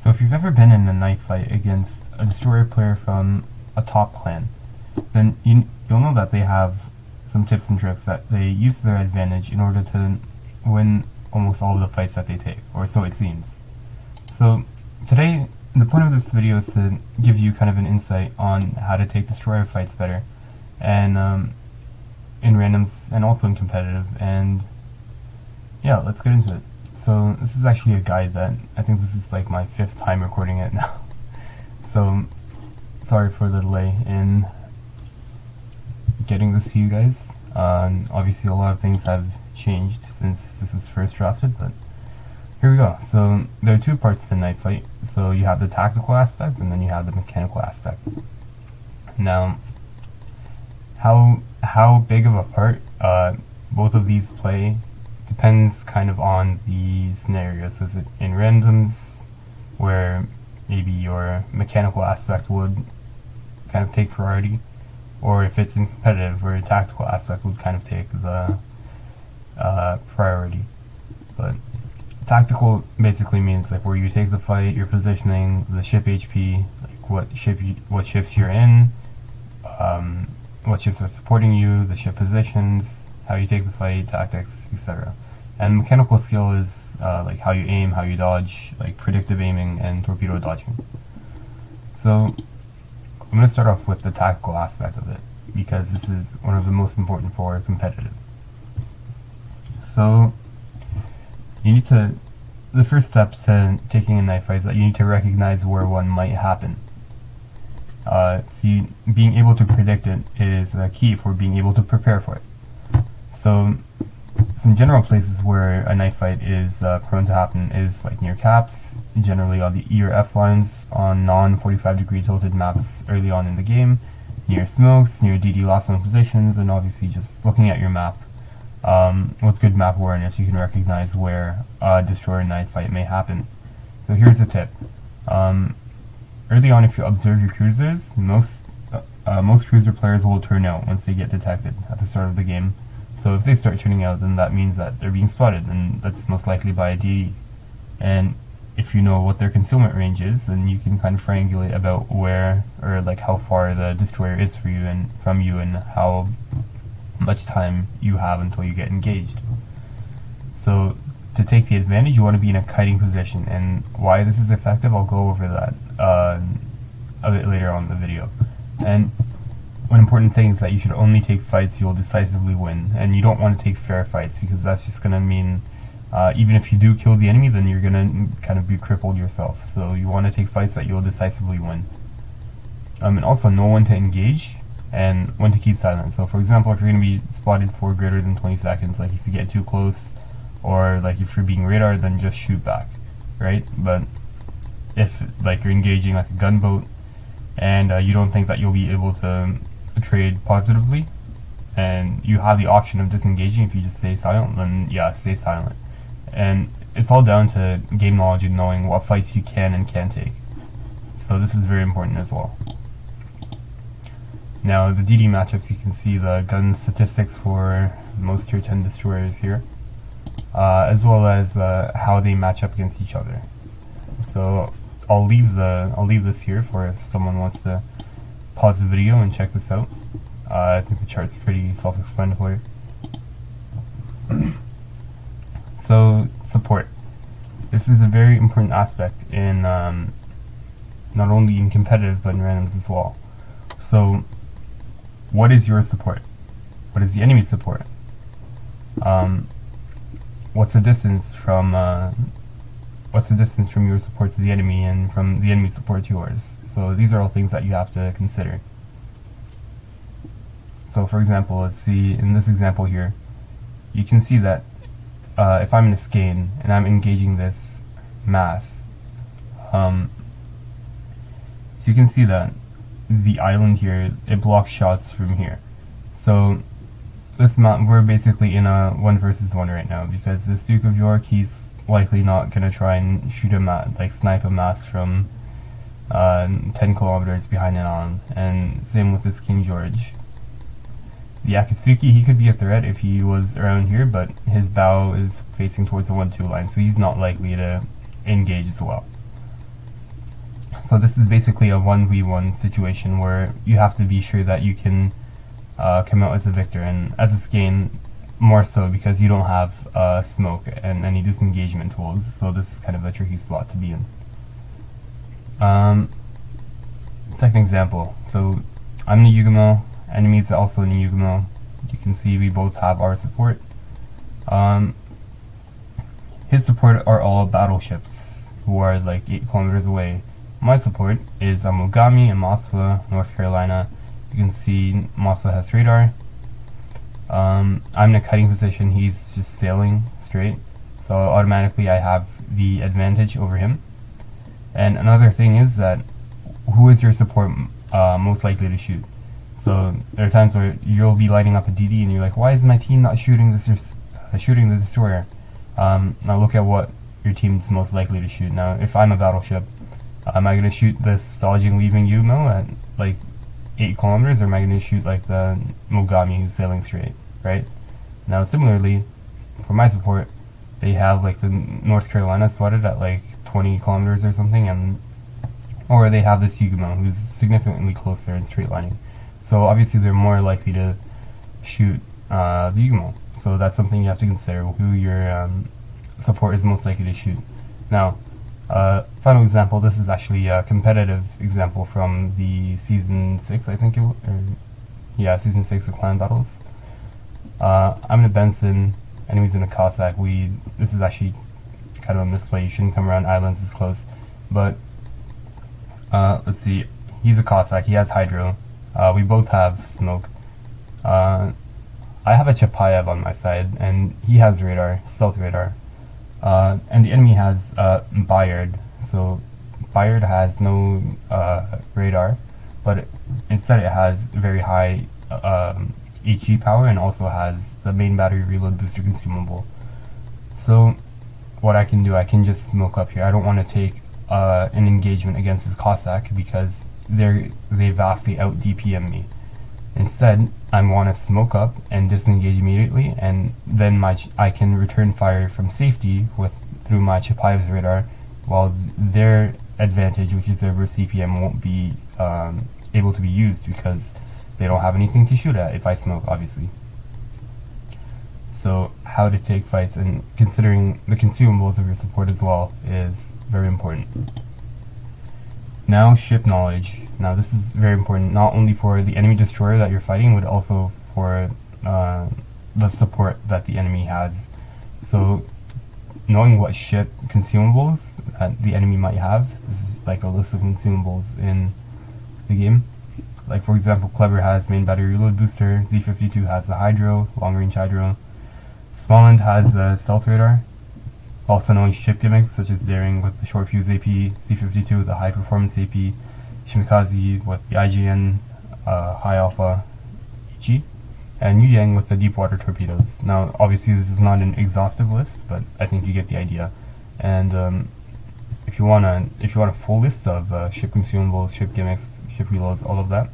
So if you've ever been in a knife fight against a destroyer player from a top clan, then you'll know that they have some tips and tricks that they use to their advantage in order to win almost all of the fights that they take, or so it seems. So today, the point of this video is to give you kind of an insight on how to take destroyer fights better, and in randoms and also in competitive, and yeah, let's get into it. So this is actually a guide that I think this is like my 5th time recording it now. So sorry for the delay in getting this to you guys. Obviously a lot of things have changed since this was first drafted, but here we go. So there are 2 parts to Knifefight. So you have the tactical aspect and then you have the mechanical aspect. Now, how big of a part both of these play depends kind of on the scenario. So is it in randoms, where maybe your mechanical aspect would kind of take priority, or if it's in competitive, where your tactical aspect would kind of take the priority. But tactical basically means like where you take the fight, your positioning, the ship HP, like what ships you're in, what ships are supporting you, the ship positions, how you take the fight, tactics, etc. And mechanical skill is like how you aim, how you dodge, like predictive aiming and torpedo dodging. So I'm going to start off with the tactical aspect of it, because this is one of the most important for competitive. So the first step to taking a knife fight is that you need to recognize where one might happen. Being able to predict it is key for being able to prepare for it. So some general places where a knife fight is prone to happen is like near caps, generally on the E or F lines on non-45 degree tilted maps early on in the game, near smokes, near DD lost on positions, and obviously just looking at your map. With good map awareness, you can recognize where a destroyer knife fight may happen. So here's a tip. Early on, if you observe your cruisers, most cruiser players will turn out once they get detected at the start of the game. So if they start turning out, then that means that they're being spotted, and that's most likely by a DE. And if you know what their concealment range is, then you can kind of triangulate about where, or like how far the destroyer is for you and from you, and how much time you have until you get engaged. So to take the advantage, you want to be in a kiting position, and why this is effective, I'll go over that a bit later on in the video. And one important thing is that you should only take fights you'll decisively win, and you don't want to take fair fights, because that's just going to mean even if you do kill the enemy, then you're going to kind of be crippled yourself. So you want to take fights that you'll decisively win. And also know when to engage and when to keep silent. So for example, if you're going to be spotted for greater than 20 seconds, like if you get too close, or like if you're being radar, then just shoot back, right? But if like you're engaging like a gunboat, and you don't think that you'll be able to trade positively, and you have the option of disengaging if you just stay silent, then yeah, stay silent. And it's all down to game knowledge and knowing what fights you can and can't take. So this is very important as well. Now the DD matchups, you can see the gun statistics for most tier 10 destroyers here, as well as how they match up against each other. So I'll leave this here for if someone wants to pause the video and check this out. I think the chart's pretty self-explanatory. So support. This is a very important aspect in not only in competitive but in randoms as well. So what is your support? What is the enemy's support? What's the distance from your support to the enemy, and from the enemy's support to yours? So these are all things that you have to consider. So for example, let's see, in this example here, you can see that if I'm in a skein and I'm engaging this mass, so you can see that the island here, it blocks shots from here. So this map, we're basically in a 1 versus 1 right now, because this Duke of York, he's likely not going to try and shoot a like snipe a mass from 10 kilometers behind an island, and same with this King George. The Akatsuki, he could be a threat if he was around here, but his bow is facing towards the 1-2 line, so he's not likely to engage as well. So this is basically a 1v1 situation where you have to be sure that you can come out as a victor, and as this game, more so because you don't have smoke and any disengagement tools, so this is kind of a tricky spot to be in. Second example, so I'm the Yugumo, enemies are also in the Yugumo. You can see we both have our support. His support are all battleships who are like 8 kilometers away. My support is Mogami in Maswa, North Carolina. You can see Maswa has radar. I'm in a kiting position, he's just sailing straight, so automatically I have the advantage over him. And another thing is that who is your support most likely to shoot? So there are times where you'll be lighting up a DD and you're like, why is my team not shooting the destroyer? Now look at what your team's most likely to shoot. Now if I'm a battleship, am I going to shoot this dodging leaving Yugumo at like 8 kilometers, or am I going to shoot like the Mogami who's sailing straight, right? Now similarly, for my support, they have like the North Carolina spotted at like 20 kilometers or something, or they have this Yugumo who's significantly closer in straight lining. So obviously they're more likely to shoot the Yugumo. So that's something you have to consider, who your support is most likely to shoot. Now, final example, this is actually a competitive example from the Season 6, I think Season 6 of Clan Battles. I'm in a Benson, enemies in a Cossack. This is actually kind of a misplay, you shouldn't come around islands this close. But, let's see, he's a Cossack, he has Hydro. We both have smoke. I have a Chapayev on my side, and he has radar, stealth radar. And the enemy has Bayard. So Bayard has no radar, but instead it has very high HE power, and also has the main battery reload booster consumable. So what I can do, I can just smoke up here. I don't want to take an engagement against his Cossack because they vastly out DPM me. Instead, I want to smoke up and disengage immediately, and then I can return fire from safety through my Chapayev's radar, while their advantage, which is their burst CPM, won't be able to be used because they don't have anything to shoot at if I smoke, obviously. So how to take fights and considering the consumables of your support as well is very important. Now, ship knowledge. Now this is very important, not only for the enemy destroyer that you're fighting, but also for the support that the enemy has. So knowing what ship consumables that the enemy might have, this is like a list of consumables in the game. Like for example, Clever has main battery reload booster, Z52 has a Hydro, long range Hydro, Smalland has a stealth radar, also knowing ship gimmicks such as Daring with the short fuse AP, Z52 with the high performance AP, Shimikaze with the IGN high alpha HE, and Yu Yang with the deep water torpedoes. Now obviously this is not an exhaustive list, but I think you get the idea. And if you want a full list of ship consumables, ship gimmicks, ship reloads, all of that,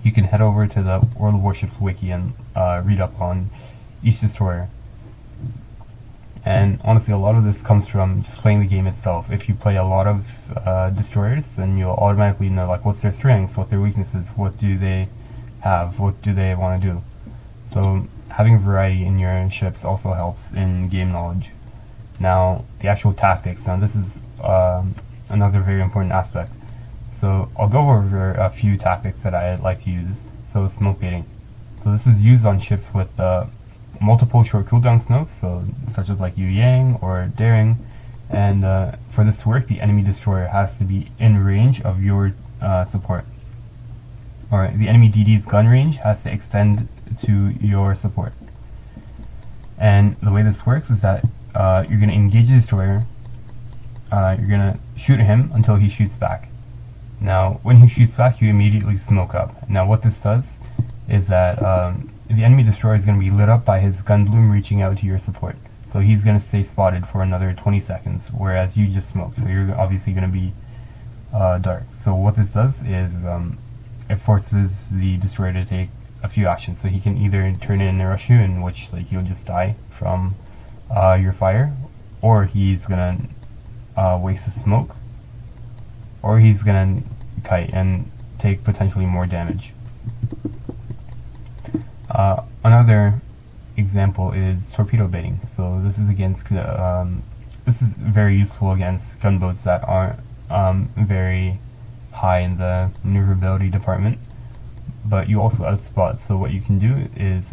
you can head over to the World of Warships wiki and read up on each destroyer. And honestly, a lot of this comes from just playing the game itself. If you play a lot of destroyers, then you'll automatically know like what's their strengths, what their weaknesses, what do they have, what do they want to do. So having variety in your ships also helps in game knowledge. Now, the actual tactics. Now this is another very important aspect. So I'll go over a few tactics that I like to use. So smoke baiting. So this is used on ships with multiple short cooldown smokes, so such as like Yu Yang or Daring. And for this to work, the enemy destroyer has to be in range of your support. Or the enemy DD's gun range has to extend to your support. And the way this works is that you're going to engage the destroyer, you're going to shoot him until he shoots back. Now, when he shoots back, you immediately smoke up. Now, what this does is that the enemy destroyer is going to be lit up by his gun bloom reaching out to your support. So he's going to stay spotted for another 20 seconds, whereas you just smoked. So you're obviously going to be dark. So what this does is it forces the destroyer to take a few actions. So he can either turn in and rush you, in which like you'll just die from your fire, or he's going to waste the smoke or he's gonna kite and take potentially more damage. Another example is torpedo baiting. So this is against this is very useful against gunboats that aren't very high in the maneuverability department, but you also outspot. So what you can do is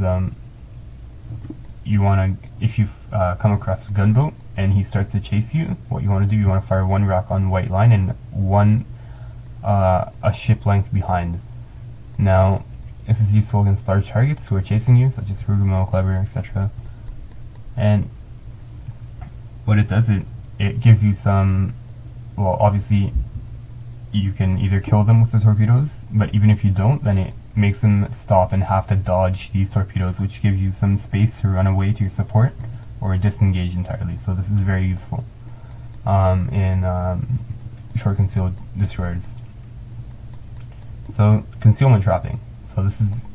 you want to, if you come across a gunboat and he starts to chase you, what you want to do, you want to fire one rock on white line and one a ship length behind. Now this is useful against large targets who are chasing you, such as Rugumo, Clever, etc. And what it does, it gives you some, well, obviously you can either kill them with the torpedoes, but even if you don't, then it makes them stop and have to dodge these torpedoes, which gives you some space to run away to your support or disengage entirely. So this is very useful in short concealed destroyers. So concealment trapping. So this is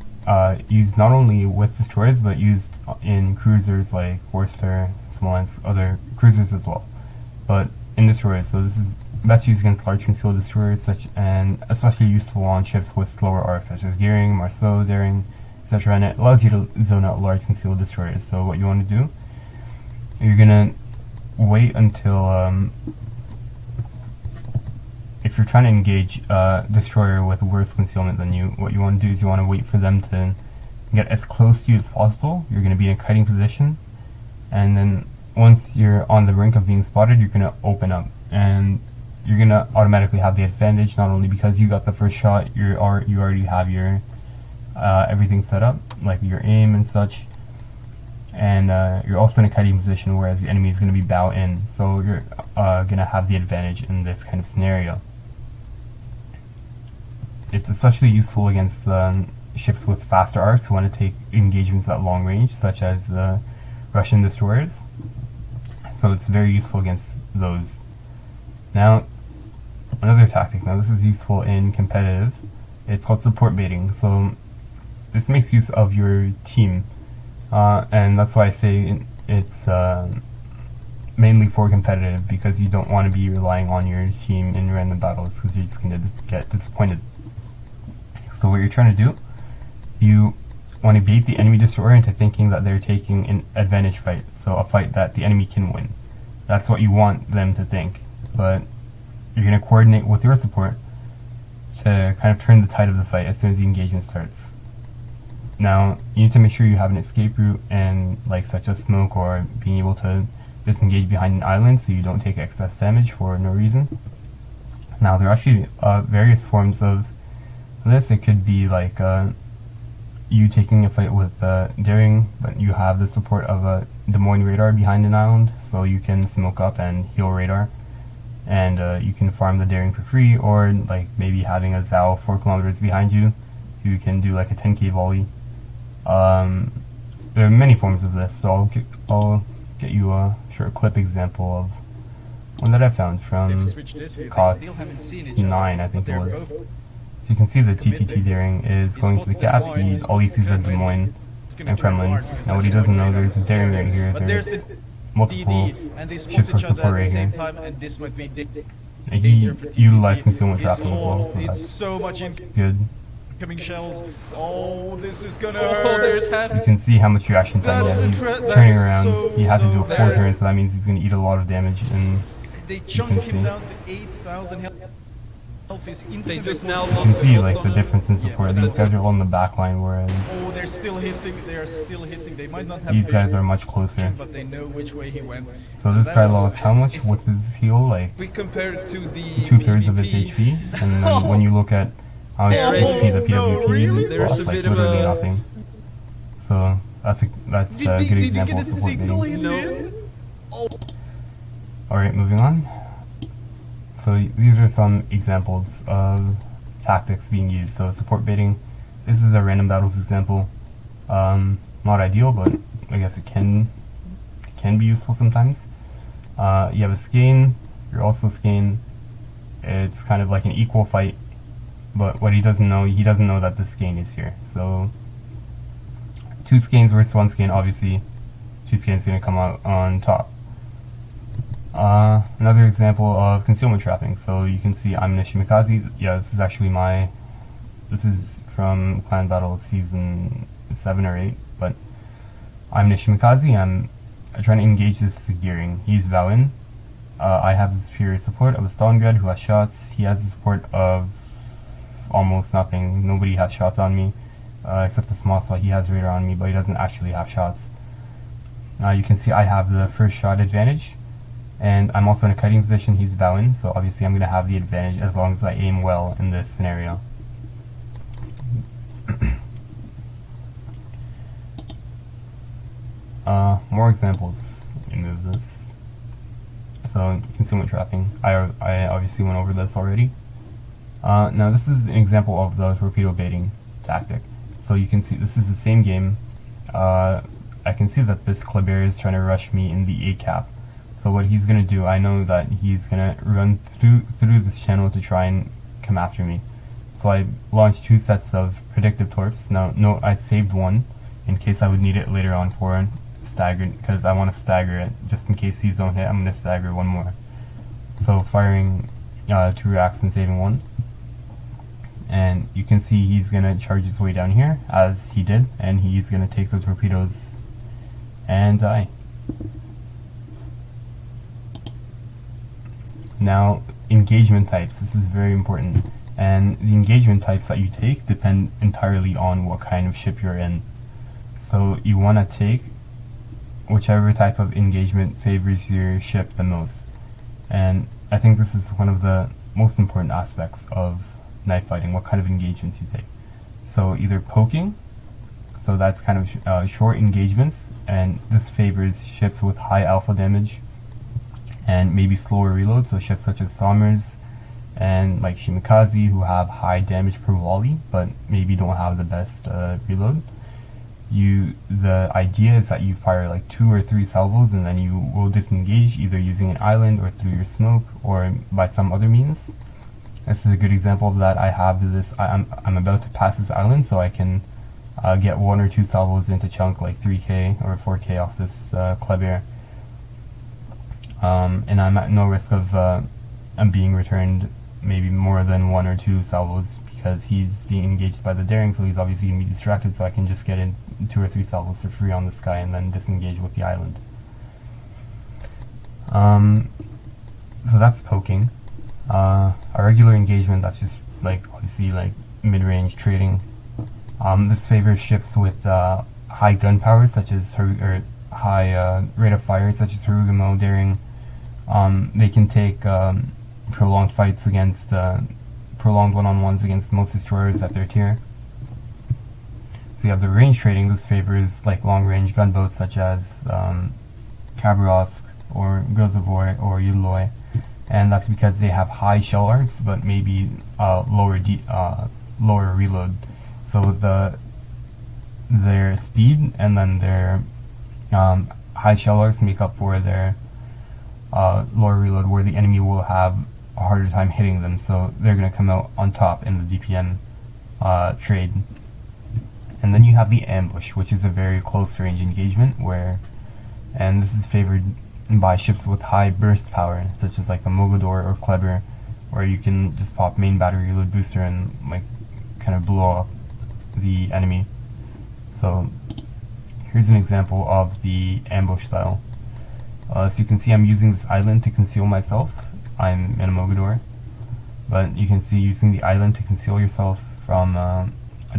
used not only with destroyers, but used in cruisers like Worcester, Smolensk, other cruisers as well. But in destroyers, so this is best used against large concealed destroyers, and especially useful on ships with slower arcs, such as Daring, Marceau, Daring, etc. And it allows you to zone out large concealed destroyers. So what you want to do, you're gonna wait until if you're trying to engage a destroyer with worse concealment than you, what you want to do is you want to wait for them to get as close to you as possible. You're going to be in a kiting position, and then once you're on the brink of being spotted, you're going to open up, and you're going to automatically have the advantage, not only because you got the first shot, you already have your everything set up, like your aim and such, and you're also in a kiting position, whereas the enemy is going to be bow in, so you're going to have the advantage in this kind of scenario. It's especially useful against ships with faster arcs who want to take engagements at long range, such as the Russian destroyers. So it's very useful against those. Now, another tactic. Now this is useful in competitive. It's called support baiting. So this makes use of your team, and that's why I say it's mainly for competitive, because you don't want to be relying on your team in random battles, because you're just going to get disappointed. So what you're trying to do, you want to bait the enemy destroyer into thinking that they're taking an advantage fight, so a fight that the enemy can win. That's what you want them to think, but you're going to coordinate with your support to kind of turn the tide of the fight as soon as the engagement starts. Now, you need to make sure you have an escape route, and like such as smoke or being able to disengage behind an island so you don't take excess damage for no reason. Now, there are actually various forms of this. It could be like you taking a fight with Daring, but you have the support of a Des Moines radar behind an island, so you can smoke up and heal radar, and you can farm the Daring for free, or like maybe having a Zao 4 kilometers behind you, you can do like a 10k volley. There are many forms of this, so I'll get you a short clip example of one that I found from COTS 9, I think it was. You can see the TTT Daring is going to the gap. All he sees is Des Moines and Kremlin. Now what he doesn't know, there's a Daring right here, there's multiple ships for support right here. And he utilized concealment trapping as well, so that's good. Shells. Oh, this is gonna hurt. You can see how much reaction time he has. He's turning around. So, he had to do a 4 turns, so that means he's going to eat a lot of damage. And they chunked him down to 8,000 health. They just now you can see like the difference in support. These guys are all in the back line, whereas they're still hitting. They are still hitting. They might not have these guys are much closer. but they know which way he went. So this guy lost how much with his heal? Like we compare it to the 2/3 of his HP. And then when you look at how much HP the PWP lost, like literally nothing. So that's a good example of support baiting. Alright, moving on. So these are some examples of tactics being used. So support baiting, this is a random battles example. Not ideal, but I guess it can be useful sometimes. You have a skein, you're also skein. It's kind of like an equal fight, but what he doesn't know that the skein is here. So 2 skeins versus 1 skein, obviously 2 skeins is going to come out on top. Another example of concealment trapping. So you can see I'm Nishimikaze. Yeah, this is actually this is from Clan Battle Season 7 or 8, but I'm Nishimikaze. I'm trying to engage this Daring. He's Vowin. I have the superior support of a Stalingrad who has shots. He has the support of almost nothing. Nobody has shots on me, except the small spot. He has radar on me, but he doesn't actually have shots. You can see I have the first shot advantage, and I'm also in a kiting position. He's Vowin, so obviously I'm going to have the advantage as long as I aim well in this scenario. More examples. Let me move this. So, concealment trapping. I obviously went over this already. Now this is an example of the torpedo baiting tactic. So you can see this is the same game. I can see that this Kleber is trying to rush me in the A cap. So what he's going to do, I know that he's going to run through this channel to try and come after me. So I launched 2 sets of predictive torps. Now note I saved one in case I would need it later on for staggered, because I want to stagger it. Just in case these don't hit, I'm going to stagger one more. So firing 2 racks and saving 1. And you can see he's going to charge his way down here, as he did, and he's going to take the torpedoes and die. Now, engagement types. This is very important. And the engagement types that you take depend entirely on what kind of ship you're in. So you want to take whichever type of engagement favors your ship the most. And I think this is one of the most important aspects of knife fighting, what kind of engagements you take. So either poking, so that's kind of short engagements, and this favors ships with high alpha damage and maybe slower reload, so ships such as Sommers and like Shimikaze, who have high damage per volley but maybe don't have the best reload. The idea is that you fire like 2 or 3 salvos and then you will disengage either using an island or through your smoke or by some other means. This is a good example of that. I have this, I'm about to pass this island, so I can get 1 or 2 salvos into chunk like 3k or 4k off this Kleber. And I'm at no risk of being returned maybe more than 1 or 2 salvos, because he's being engaged by the Daring, so he's obviously going to be distracted, so I can just get in 2 or 3 salvos for free on this guy and then disengage with the island. So that's poking. A regular engagement, that's just like obviously like mid-range trading. This favors ships with high gunpowder, such as high rate of fire, such as Harugamo, Daring. They can take prolonged fights against prolonged one-on-ones against most destroyers at their tier. So you have the range trading. This favors like long-range gunboats such as Khabarovsk or Grozovoi or Yudloy, and that's because they have high shell arcs but maybe lower reload. So their speed and then their high shell arcs make up for their lower reload, where the enemy will have a harder time hitting them, so they're going to come out on top in the DPM trade. And then you have the ambush, which is a very close range engagement, and this is favored by ships with high burst power, such as like the Mogador or Kleber, where you can just pop main battery reload booster and like kind of blow up the enemy. So here's an example of the ambush style. So you can see I'm using this island to conceal myself. I'm in a Mogador, but you can see using the island to conceal yourself from a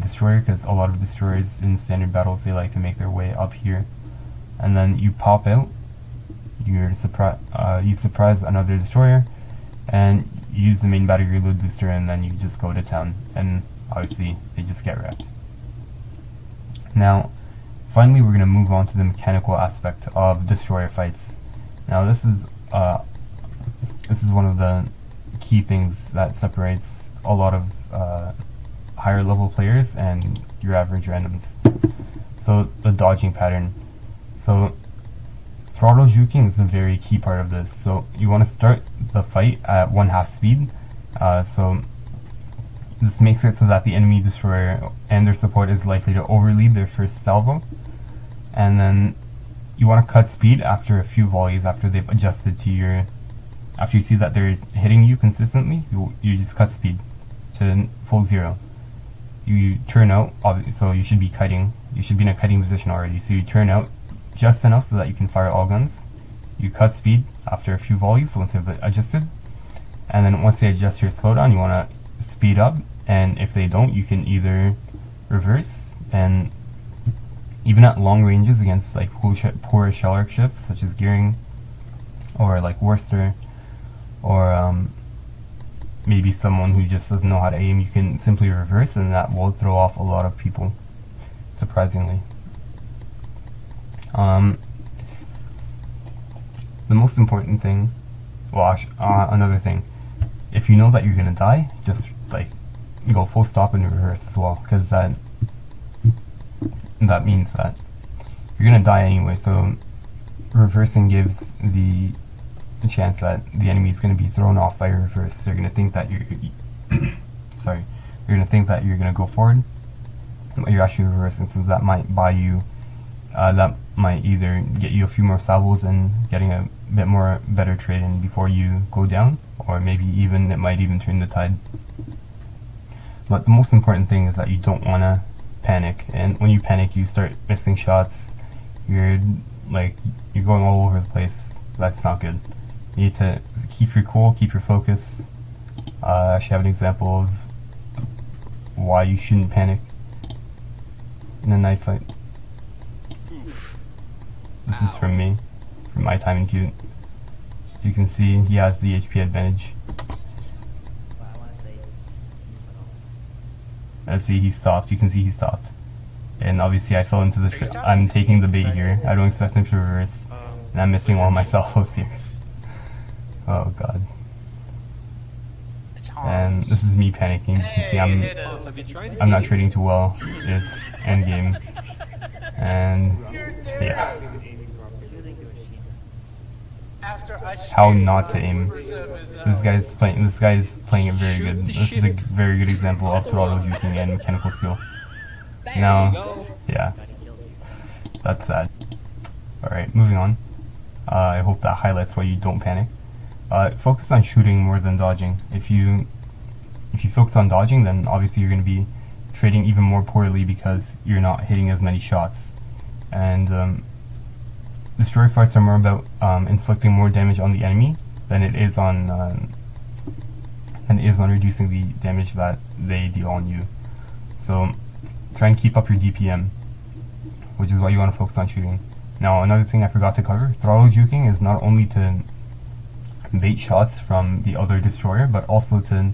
destroyer, because a lot of destroyers in standard battles, they like to make their way up here, and then you pop out, you surprise another destroyer, and you use the main battery reload booster, and then you just go to town, and obviously they just get wrecked. Now finally we're going to move on to the mechanical aspect of destroyer fights. Now this is one of the key things that separates a lot of higher level players and your average randoms. So the dodging pattern. So throttle juking is a very key part of this. So you want to start the fight at 1/2 speed. So this makes it so that the enemy destroyer and their support is likely to overlead their first salvo, and then you want to cut speed after a few volleys, after they've adjusted to your, after you see that they're hitting you consistently, you just cut speed to full 0. You turn out, so you should be kiting, you should be in a kiting position already, so you turn out just enough so that you can fire all guns. You cut speed after a few volleys once they've adjusted, and then once they adjust your slowdown, you want to speed up, and if they don't, you can either reverse, and even at long ranges against like poor shell arc ships such as Gearing or like Worcester, or maybe someone who just doesn't know how to aim, you can simply reverse, and that will throw off a lot of people, surprisingly. The most important thing, well, another thing, if you know that you're gonna die, just like go full stop and reverse as well, because that means that you're gonna die anyway. So reversing gives the chance that the enemy is gonna be thrown off by your reverse. So you're gonna think that you're sorry, you're gonna think that you're gonna go forward, but you're actually reversing. So that might buy you. That might either get you a few more salvos and getting a bit more better trade in before you go down, or maybe even it might even turn the tide. But the most important thing is that you don't want to panic, and when you panic you start missing shots, you're going all over the place. That's not good. You need to keep your cool, keep your focus. I actually have an example of why you shouldn't panic in a knife fight. This is from me, from my time in Cute. You can see he has the HP advantage. Let's see, he stopped. You can see he stopped. And obviously I fell into the trip. I'm taking the bait here. I don't expect him to reverse. And I'm missing all my salvos here. Oh god. And this is me panicking. You can see I'm not trading too well. It's endgame. And yeah. How not to aim. This guy is playing it very good. This is a very good example of throttle juking and mechanical skill. Now, yeah, that's sad. Alright, moving on. I hope that highlights why you don't panic. Focus on shooting more than dodging. If you focus on dodging, then obviously you're going to be trading even more poorly because you're not hitting as many shots. And destroy fights are more about inflicting more damage on the enemy than it is on reducing the damage that they deal on you. So try and keep up your DPM, which is why you want to focus on shooting. Now another thing I forgot to cover, throttle juking is not only to bait shots from the other destroyer, but also to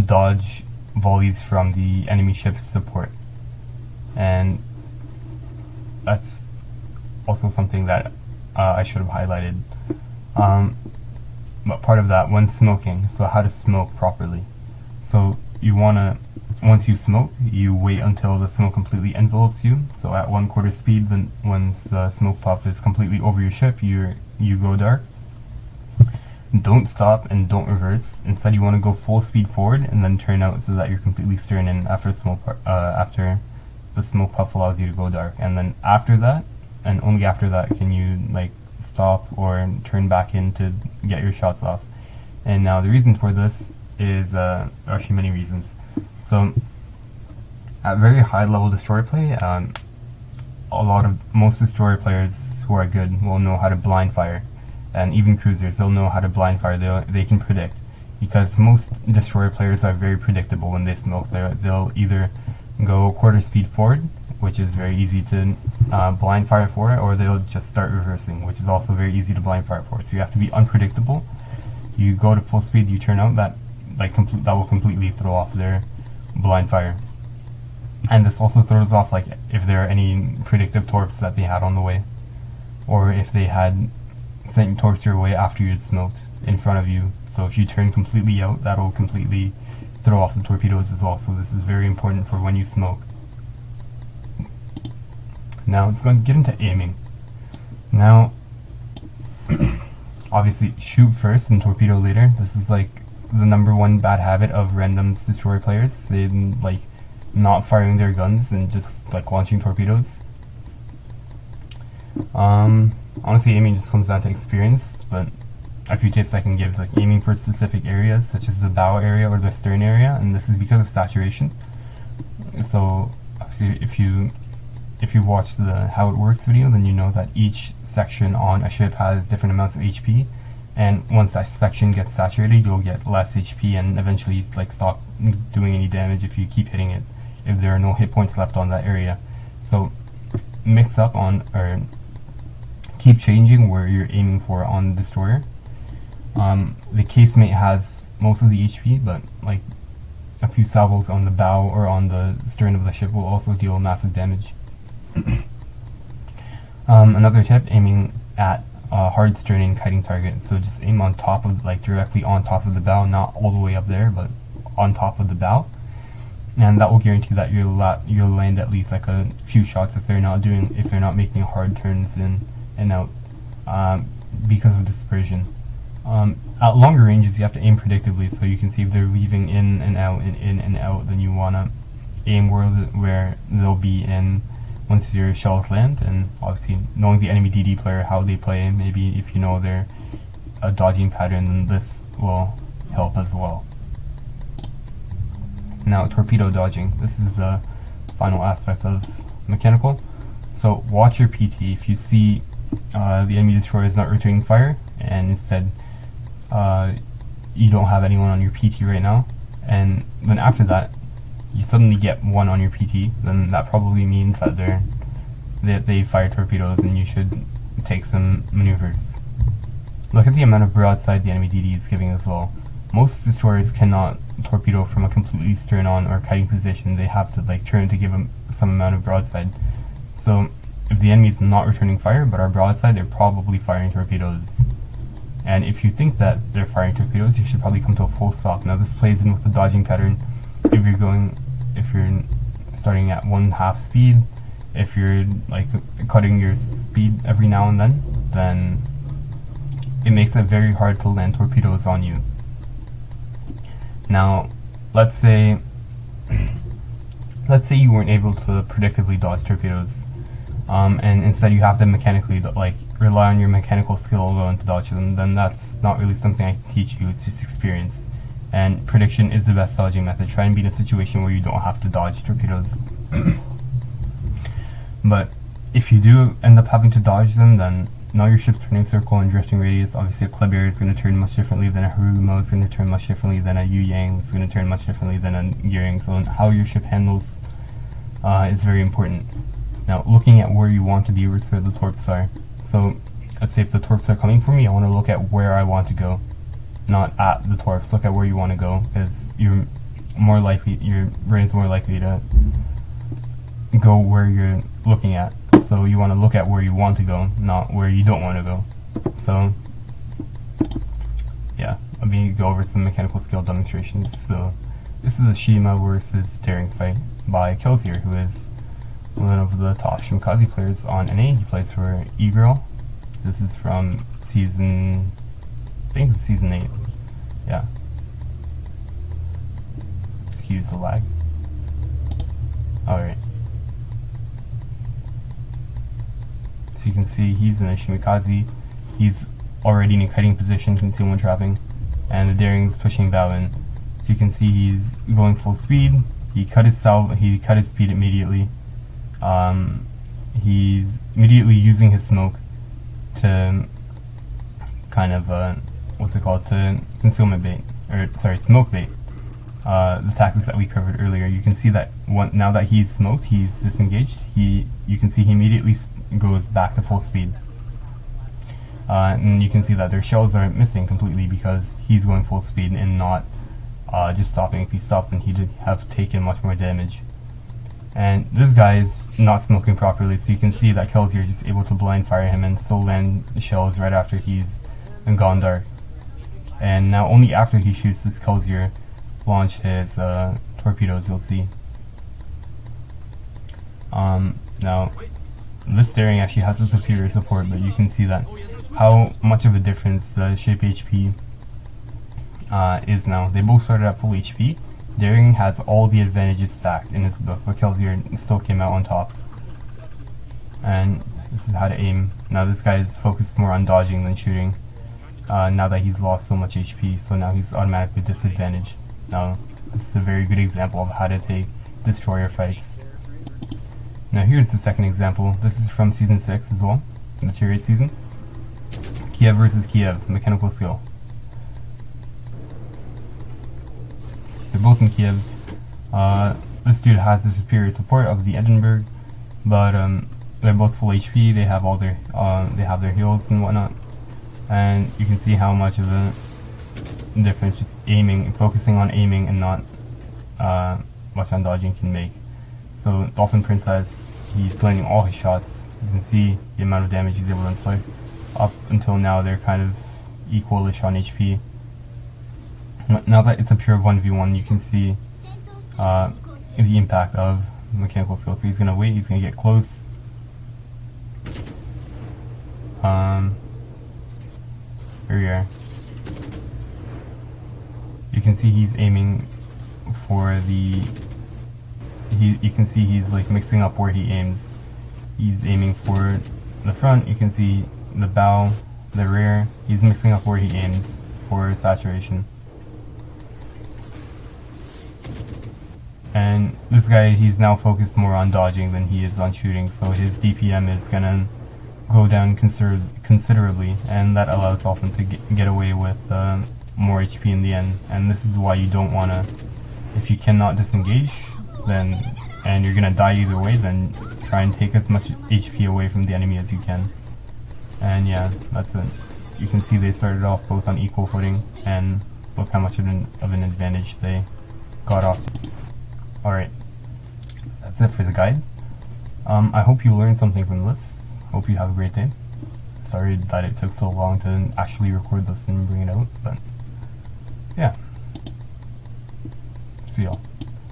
dodge volleys from the enemy ship's support. And that's also something that I should have highlighted. But part of that, when smoking, so how to smoke properly. So you want to, once you smoke, you wait until the smoke completely envelopes you. So at 1/4 speed, then once the smoke puff is completely over your ship, you go dark. Don't stop and don't reverse. Instead, you want to go full speed forward and then turn out so that you're completely stern in after after the smoke puff allows you to go dark. And then after that, and only after that, can you like stop or turn back in to get your shots off. And now the reason for this is actually many reasons. So at very high level destroyer play, most destroyer players who are good will know how to blind fire, and even cruisers, they'll know how to blind fire. They can predict, because most destroyer players are very predictable when they smoke. They'll either go 1/4 speed forward, which is very easy to blind fire for, or they'll just start reversing, which is also very easy to blind fire for. So you have to be unpredictable. You go to full speed, you turn out, that will completely throw off their blind fire. And this also throws off like if there are any predictive torps that they had on the way, or if they had sent torps your way after you had smoked in front of you. So if you turn completely out, that'll completely throw off the torpedoes as well. So this is very important for when you smoke. Now let's go and get into aiming. Now, obviously shoot first and torpedo later. This is like the #1 bad habit of randoms destroyer players. They like not firing their guns and just like launching torpedoes. Honestly, aiming just comes down to experience, but a few tips I can give is like aiming for specific areas, such as the bow area or the stern area, and this is because of saturation. So, obviously, if you watch the how it works video, then you know that each section on a ship has different amounts of HP, and once that section gets saturated, you'll get less HP and eventually like stop doing any damage if you keep hitting it, if there are no hit points left on that area. So mix up on, or keep changing where you're aiming for on the destroyer. The casemate has most of the HP, but like a few salvos on the bow or on the stern of the ship will also deal massive damage. Another tip, aiming at a hard stern and kiting target. So just aim on top of, like directly on top of the bow, not all the way up there, but on top of the bow, and that will guarantee that you'll land at least like a few shots if they're not making hard turns in and out, because of dispersion. At longer ranges, you have to aim predictably, so you can see if they're weaving in and out and in and out, then you want to aim where they'll be in once your shells land. And obviously knowing the enemy DD player, how they play, maybe if you know they're a dodging pattern, then this will help as well. Now, torpedo dodging. This is the final aspect of mechanical. So watch your PT. If you see the enemy destroyer is not returning fire, and instead you don't have anyone on your PT right now, and then after that you suddenly get one on your PT, then that probably means that they fire torpedoes and you should take some maneuvers. Look at the amount of broadside the enemy DD is giving as well. Most destroyers cannot torpedo from a completely stern on or kiting position. They have to like turn to give them some amount of broadside. So if the enemy is not returning fire but are broadside, they're probably firing torpedoes. And if you think that they're firing torpedoes, you should probably come to a full stop. Now this plays in with the dodging pattern. If you're starting at 1/2 speed, if you're like cutting your speed every now and then it makes it very hard to land torpedoes on you. Now, let's say you weren't able to predictably dodge torpedoes, and instead you have to mechanically like rely on your mechanical skill alone to dodge them. Then that's not really something I can teach you. It's just experience. And prediction is the best dodging method. Try and be in a situation where you don't have to dodge torpedoes. But if you do end up having to dodge them, then now your ship's turning circle and drifting radius. Obviously a Kleber is going to turn much differently than a Harugumo, is going to turn much differently than a Yu Yang, is going to turn much differently than a Gearing. So how your ship handles is very important. Now looking at where you want to be versus where the torps are. So let's say if the torps are coming for me, I want to look at where I want to go, not at the torps. Look at where you want to go, because your brain is more likely to go where you're looking at. So you want to look at where you want to go, not where you don't want to go. So yeah, let me go over some mechanical skill demonstrations. So this is a Shima versus Daring fight by Kelsier, who is one of the top Shimikaze players on NA. He plays for E-Girl. This is from season, I think it's season 8. Yeah. Excuse the lag. Alright. So you can see he's in a Shimikaze. He's already in a kiting position, concealment trapping, and the Daring's pushing bow in. So you can see he's going full speed. He cut his speed immediately. He's immediately using his smoke to kind of to concealment bait, or sorry, smoke bait. The tactics that we covered earlier. You can see that now that he's smoked, he's disengaged. You can see he immediately goes back to full speed, and you can see that their shells are missing completely because he's going full speed and not just stopping. If he stopped, then he'd have taken much more damage. And this guy is not smoking properly, so you can see that Kelsier is just able to blind fire him and still land shells right after he's gone dark. And now only after he shoots does Kelsier launch his torpedoes, you'll see. Now this Daring actually has a superior support, but you can see that how much of a difference the shape HP is now. They both started at full HP. Daring has all the advantages stacked in his book, but Kelsier still came out on top. And This is how to aim. Now this guy is focused more on dodging than shooting. Now that he's lost so much HP, so now he's automatically disadvantaged. Now this is a very good example of how to take destroyer fights. Now here's the second example. This is from Season 6 as well, the Tier 8 season. Kiev versus Kiev, mechanical skill. They're both in Kievs. This dude has the superior support of the Edinburgh, but they're both full HP. They have all their heals and whatnot, and you can see how much of a difference just aiming, focusing on aiming, and not much on dodging can make. So Dolphin Princess, he's landing all his shots. You can see the amount of damage he's able to inflict. Up until now, they're kind of equalish on HP. Now that it's a pure 1v1, you can see the impact of mechanical skill. So he's gonna wait. He's gonna get close. Here we are. You can see he's aiming for the. You can see he's like mixing up where he aims. He's aiming for the front. You can see the bow, the rear. He's mixing up where he aims for saturation. And this guy, he's now focused more on dodging than he is on shooting, so his DPM is gonna go down considerably, and that allows Dolphin to get away with more HP in the end. And this is why you don't wanna, if you cannot disengage, then, and you're gonna die either way, then try and take as much HP away from the enemy as you can. And yeah, that's it. You can see they started off both on equal footing, and look how much of an advantage they got off. Alright, that's it for the guide. I hope you learned something from this. Hope you have a great day. Sorry that it took so long to actually record this and bring it out, but yeah. See y'all.